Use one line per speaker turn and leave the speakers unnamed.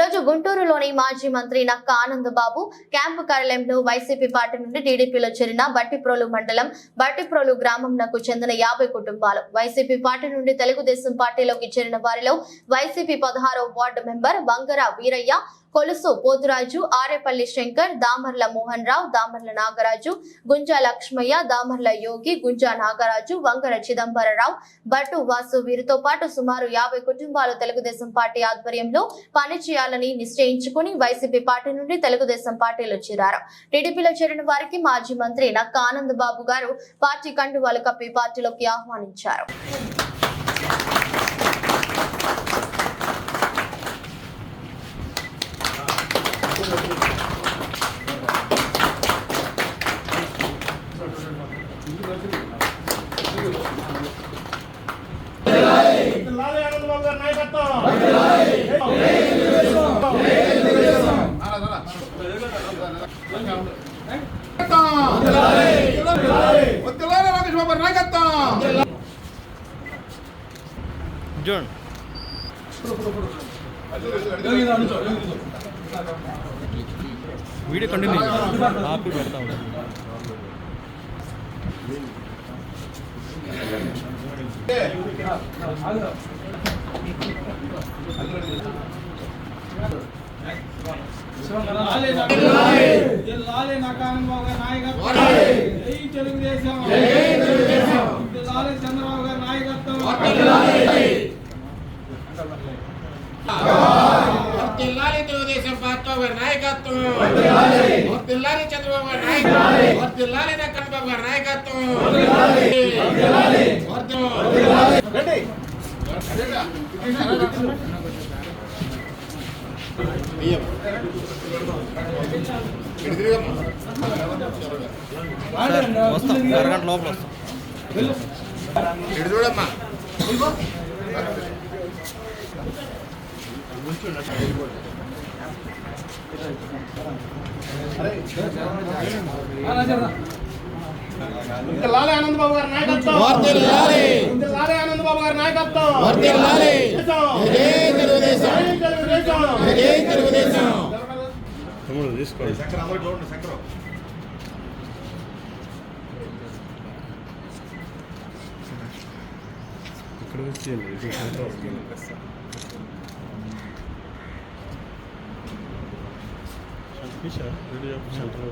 రోజు గుంటూరులోని మాజీ మంత్రి నక్కా ఆనందబాబు క్యాంపు కార్యాలయంలో వైసీపీ పార్టీ నుండి టీడీపీలో చేరిన బట్టిప్రోలు మండలం బట్టిప్రోలు గ్రామంకు చెందిన 50 కుటుంబాలు వైసీపీ పార్టీ నుండి తెలుగుదేశం పార్టీలోకి చేరిన వారిలో వైసీపీ 16వ వార్డు మెంబర్ బంగర వీరయ్య, కొలుసు పోతురాజు, ఆరేపల్లి శంకర్, దామర్ల మోహన్ రావు, దామర్ల నాగరాజు, గుంజా లక్ష్మయ్య, దామర్ల యోగి, గుంజా నాగరాజు, వంగర చిదంబరరావు, బట్టు వాసు వీరితో పాటు సుమారు 50 కుటుంబాలు తెలుగుదేశం పార్టీ ఆధ్వర్యంలో పనిచేయాలని నిశ్చయించుకుని వైసీపీ పార్టీ నుండి తెలుగుదేశం పార్టీలో చేరారు. టీడీపీలో చేరిన వారికి మాజీ మంత్రి నక్కా ఆనందబాబు గారు పార్టీ కండువాలు కప్పి పార్టీలోకి ఆహ్వానించారు.
వీడియో కంటిన్యూ ఆపి పెడతా ఉంటాను.
చంద్రబాబు గారి నాయకత్వం, తెలుగుదేశం పార్టీ గారి నాయకత్వం, చంద్రబాబు గారి నాయకత్వం, నక్కాబాబు గారి నాయకత్వం.
అరగంట లోపల వస్తాం.
చూడమ్మా లాలే ఆనందబాబు గారి నాయకత్వం, లాలే ఆనందబాబు గారి నాయకత్వం, తెలుగుదేశం.
ఇక్కడ వచ్చి సెంటర్